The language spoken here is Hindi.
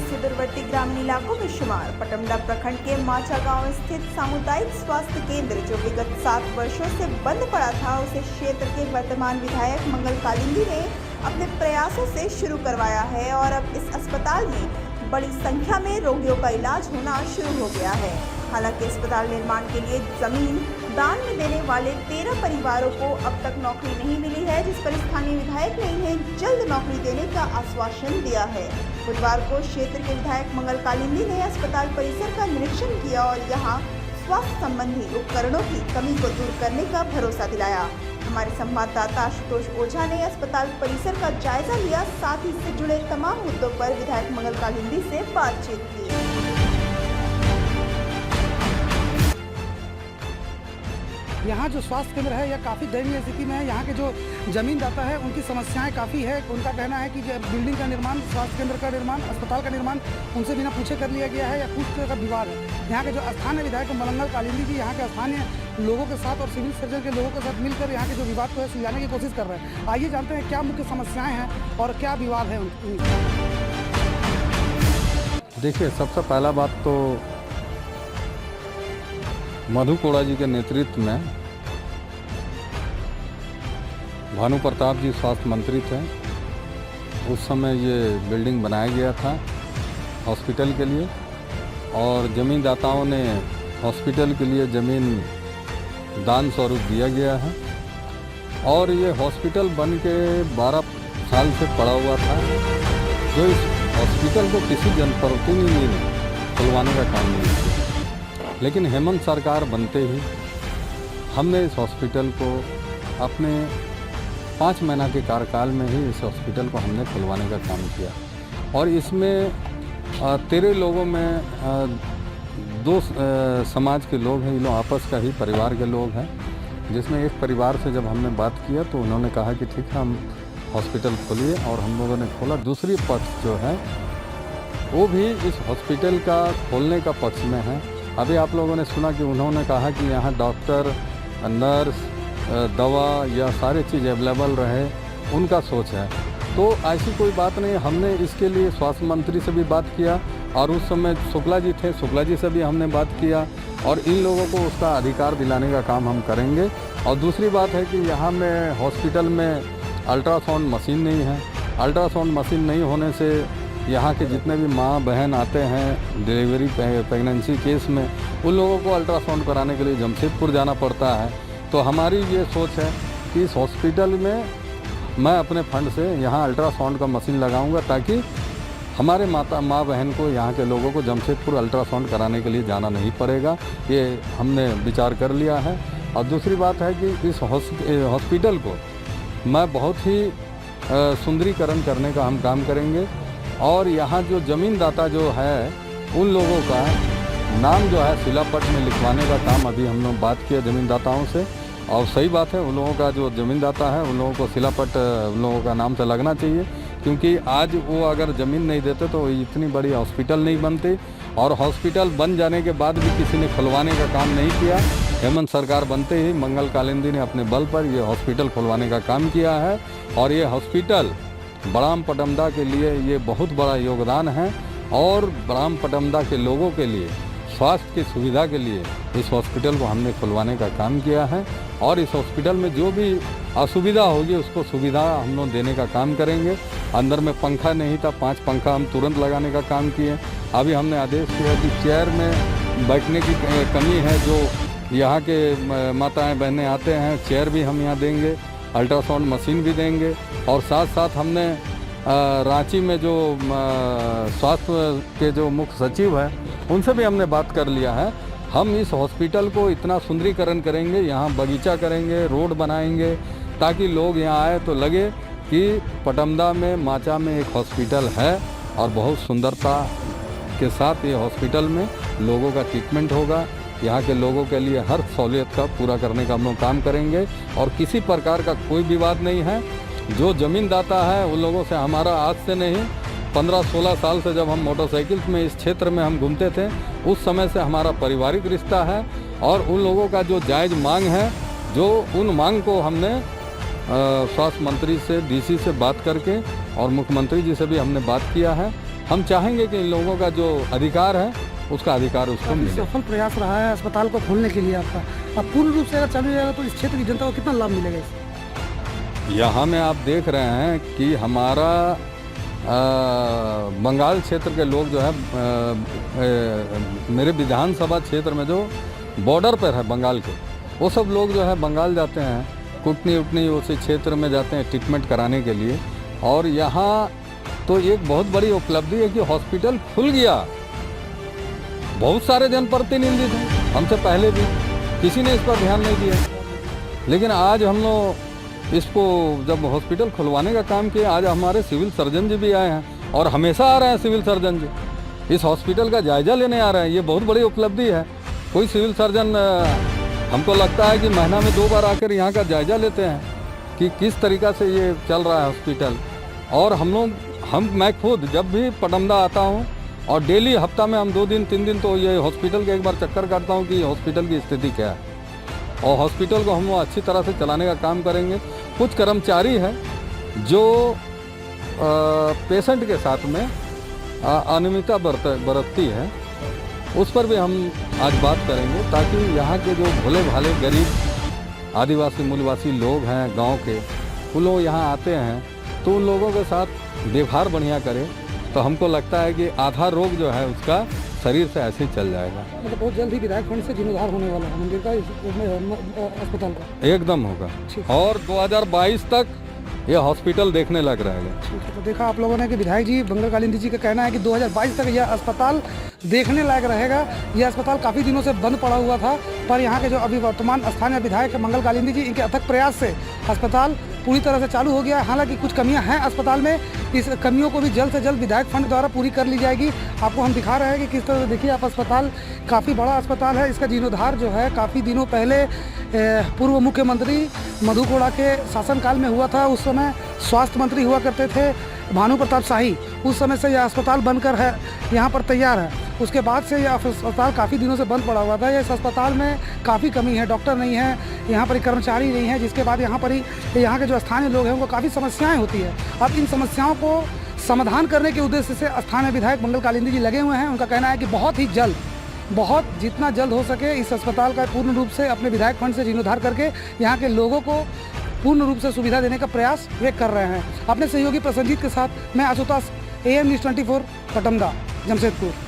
सुदूरवर्ती ग्रामीण इलाकों में शुमार पटमदा प्रखंड के माचा गांव स्थित सामुदायिक स्वास्थ्य केंद्र जो विगत 7 वर्षों से बंद पड़ा था, उसे क्षेत्र के वर्तमान विधायक मंगल कालिंदी ने अपने प्रयासों से शुरू करवाया है और अब इस अस्पताल में बड़ी संख्या में रोगियों का इलाज होना शुरू हो गया है। हालांकि अस्पताल निर्माण के लिए जमीन दान में देने वाले 13 परिवारों को अब तक नौकरी नहीं मिली है, जिस पर स्थानीय विधायक ने इन्हें जल्द नौकरी देने का आश्वासन दिया है। बुधवार को क्षेत्र के विधायक मंगल कालिंदी ने अस्पताल परिसर का निरीक्षण किया और यहां स्वास्थ्य संबंधी उपकरणों की कमी को दूर करने का भरोसा दिलाया। हमारे संवाददाता आशुतोष ओझा ने अस्पताल परिसर का जायजा लिया, साथ ही इससे जुड़े तमाम मुद्दों पर विधायक मंगल कालिंदी से बातचीत की। यहाँ जो स्वास्थ्य केंद्र है यह काफ़ी दयनीय स्थिति में है। यहाँ के जो जमीनदाता है उनकी समस्याएं काफ़ी है। उनका कहना है कि बिल्डिंग का निर्माण, स्वास्थ्य केंद्र का निर्माण, अस्पताल का निर्माण उनसे बिना पूछे कर लिया गया है या कुछ तरह का विवाद है। यहाँ के जो स्थानीय विधायक मंगल कालिंदी जी यहाँ के स्थानीय लोगों के साथ और सिविल सर्जन के लोगों के साथ मिलकर यहाँ के जो विवाद को है सुलझाने की कोशिश कर रहे हैं। आइए जानते हैं क्या मुख्य समस्याएँ हैं और क्या विवाद है उनकी। देखिए, सबसे पहला बात तो मधु कोड़ा जी के नेतृत्व में भानु प्रताप जी स्वास्थ्य मंत्री थे, उस समय ये बिल्डिंग बनाया गया था हॉस्पिटल के लिए और ज़मीनदाताओं ने हॉस्पिटल के लिए ज़मीन दान स्वरूप दिया गया है और ये हॉस्पिटल बन के 12 साल से पड़ा हुआ था। जो इस हॉस्पिटल को किसी जनप्रतिनिधि ने खुलवाने का काम नहीं किया, लेकिन हेमंत सरकार बनते ही हमने इस हॉस्पिटल को अपने 5 महीना के कार्यकाल में ही इस हॉस्पिटल को हमने खुलवाने का काम किया और इसमें 13 लोगों में 2 समाज के लोग हैं, ये लोग आपस का ही परिवार के लोग हैं, जिसमें एक परिवार से जब हमने बात किया तो उन्होंने कहा कि ठीक है, हम हॉस्पिटल खोलिए और हम लोगों ने खोला। दूसरी पक्ष जो है वो भी इस हॉस्पिटल का खोलने का पक्ष में है। अभी आप लोगों ने सुना कि उन्होंने कहा कि यहाँ डॉक्टर, नर्स, दवा या सारी चीज़ अवेलेबल रहे, उनका सोच है। तो ऐसी कोई बात नहीं। हमने इसके लिए स्वास्थ्य मंत्री से भी बात किया और उस समय शुक्ला जी थे, शुक्ला जी से भी हमने बात किया और इन लोगों को उसका अधिकार दिलाने का काम हम करेंगे। और दूसरी बात है कि यहाँ में हॉस्पिटल में अल्ट्रासाउंड मशीन नहीं है। अल्ट्रासाउंड मशीन नहीं होने से यहाँ के जितने भी माँ बहन आते हैं डिलीवरी प्रेगनेंसी केस में, उन लोगों को अल्ट्रासाउंड कराने के लिए जमशेदपुर जाना पड़ता है। तो हमारी ये सोच है कि इस हॉस्पिटल में मैं अपने फंड से यहाँ अल्ट्रासाउंड का मशीन लगाऊंगा ताकि हमारे माँ बहन को, यहाँ के लोगों को जमशेदपुर अल्ट्रासाउंड कराने के लिए जाना नहीं पड़ेगा। ये हमने विचार कर लिया है। और दूसरी बात है कि इस हॉस्पिटल को मैं बहुत ही सुंदरीकरण करने का हम काम करेंगे और यहाँ जो ज़मीनदाता जो है उन लोगों का नाम जो है शिलापट में लिखवाने का काम अभी हम लोग बात किया ज़मीनदाताओं से। और सही बात है, उन लोगों का जो ज़मीनदाता है उन लोगों को शिलापट उन लोगों का नाम से लगना चाहिए, क्योंकि आज वो अगर ज़मीन नहीं देते तो इतनी बड़ी हॉस्पिटल नहीं बनती। और हॉस्पिटल बन जाने के बाद भी किसी ने खुलवाने का काम नहीं किया। हेमंत सरकार बनते ही मंगल कालिंदी ने अपने बल पर ये हॉस्पिटल खुलवाने का काम किया है और ये हॉस्पिटल बड़ाम पटमदा के लिए ये बहुत बड़ा योगदान है और बड़ाम पटमदा के लोगों के लिए स्वास्थ्य की सुविधा के लिए इस हॉस्पिटल को हमने खुलवाने का काम किया है। और इस हॉस्पिटल में जो भी असुविधा होगी उसको सुविधा हम लोग देने का काम करेंगे। अंदर में पंखा नहीं था, 5 पंखा हम तुरंत लगाने का काम किए। अभी हमने आदेश किया कि चेयर में बैठने की कमी है, जो यहाँ के माताएं बहनें आते हैं, चेयर भी हम यहाँ देंगे, अल्ट्रासाउंड मशीन भी देंगे। और साथ साथ हमने रांची में जो स्वास्थ्य के जो मुख्य सचिव है उनसे भी हमने बात कर लिया है। हम इस हॉस्पिटल को इतना सुंदरीकरण करेंगे, यहाँ बगीचा करेंगे, रोड बनाएंगे, ताकि लोग यहाँ आए तो लगे कि पटमदा में, माचा में एक हॉस्पिटल है और बहुत सुंदरता के साथ ये हॉस्पिटल में लोगों का ट्रीटमेंट होगा। यहाँ के लोगों के लिए हर सहूलियत का पूरा करने का हम लोग काम करेंगे और किसी प्रकार का कोई विवाद नहीं है। जो ज़मीनदाता है उन लोगों से हमारा आज से नहीं 15-16 साल से जब हम मोटरसाइकिल में इस क्षेत्र में हम घूमते थे उस समय से हमारा पारिवारिक रिश्ता है और उन लोगों का जो जायज़ मांग है, जो उन मांग को हमने स्वास्थ्य मंत्री से, डीसी से बात करके और मुख्यमंत्री जी से भी हमने बात किया है हम चाहेंगे कि इन लोगों का जो अधिकार है उसका अधिकार उसको काफी मिले। सफल प्रयास रहा है अस्पताल को खोलने के लिए आपका। अब पूर्ण रूप से अगर चालू रहेगा तो इस क्षेत्र की जनता को कितना लाभ मिलेगा इससे? यहाँ में आप देख रहे हैं कि हमारा बंगाल क्षेत्र के लोग जो है मेरे विधानसभा क्षेत्र में जो बॉर्डर पर है बंगाल के, वो सब लोग जो है बंगाल जाते हैं, कुटनी उटनी उसी क्षेत्र में जाते हैं ट्रीटमेंट कराने के लिए। और यहाँ तो एक बहुत बड़ी उपलब्धि है कि हॉस्पिटल खुल गया। बहुत सारे जनप्रतिनिधि थे हमसे पहले भी, किसी ने इस पर ध्यान नहीं दिया, लेकिन आज हम लोग इसको जब हॉस्पिटल खुलवाने का काम किया, आज हमारे सिविल सर्जन जी भी आए हैं और हमेशा आ रहे हैं सिविल सर्जन जी, इस हॉस्पिटल का जायजा लेने आ रहे हैं। ये बहुत बड़ी उपलब्धि है। कोई सिविल सर्जन हमको लगता है कि महीना में 2 बार आकर यहाँ का जायजा लेते हैं कि किस तरीक़ा से ये चल रहा है हॉस्पिटल। और मैं खुद जब भी पटमदा आता हूँ और डेली हफ्ता में हम 2 दिन 3 दिन तो ये हॉस्पिटल के एक बार चक्कर काटता हूँ कि हॉस्पिटल की स्थिति क्या है, और हॉस्पिटल को हम अच्छी तरह से चलाने का काम करेंगे। कुछ कर्मचारी हैं जो पेशेंट के साथ में अनियमितता बरतती है, उस पर भी हम आज बात करेंगे, ताकि यहाँ के जो भोले भाले गरीब आदिवासी मूलवासी लोग हैं गांव के, वो लोग यहाँ आते हैं तो उन लोगों के साथ व्यवहार बढ़िया करें, तो हमको लगता है कि आधा रोग जो है उसका शरीर से ऐसे ही चल जाएगा। मतलब बहुत जल्द ही विधायक फंड से जीर्णोद्धार होने वाला है मंदिर का, अस्पताल का एकदम होगा, और 2022 तक ये हॉस्पिटल देखने लग रहेगा। ठीक है, तो देखा आप लोगों ने कि विधायक जी मंगल कालिंदी जी का कहना है कि 2022 तक यह अस्पताल देखने लायक रहेगा। यह अस्पताल काफ़ी दिनों से बंद पड़ा हुआ था, पर यहाँ के जो अभी वर्तमान स्थानीय विधायक मंगल कालिंदी जी, इनके अथक प्रयास से अस्पताल पूरी तरह से चालू हो गया। हालांकि कुछ कमियां हैं अस्पताल में, इस कमियों को भी जल्द से जल्द विधायक फंड द्वारा पूरी कर ली जाएगी। आपको हम दिखा रहे हैं कि किस तरह से, देखिए आप, अस्पताल काफ़ी बड़ा अस्पताल है। इसका जीर्णोद्धार जो है काफ़ी दिनों पहले पूर्व मुख्यमंत्री मधु कोड़ा के शासनकाल में हुआ था। उस समय स्वास्थ्य मंत्री हुआ करते थे भानु प्रताप शाही। उस समय से यह अस्पताल बनकर है यहाँ पर तैयार है। उसके बाद से यह अस्पताल काफ़ी दिनों से बंद पड़ा हुआ था। इस अस्पताल में काफ़ी कमी है, डॉक्टर नहीं है, यहाँ पर कर्मचारी नहीं है, जिसके बाद यहाँ पर ही यहाँ के जो स्थानीय लोग हैं उनको काफ़ी समस्याएं होती है। अब इन समस्याओं को समाधान करने के उद्देश्य से स्थानीय विधायक मंगल कालिंदी जी लगे हुए हैं। उनका कहना है कि बहुत ही जल्द, जितना जल्द हो सके इस अस्पताल का पूर्ण रूप से अपने विधायक फंड से जीर्णोद्धार करके यहाँ के लोगों को पूर्ण रूप से सुविधा देने का प्रयास वे कर रहे हैं। अपने सहयोगी प्रसन्नजीत के साथ मैं आशुतोष, AM News 24 पटमदा, जमशेदपुर।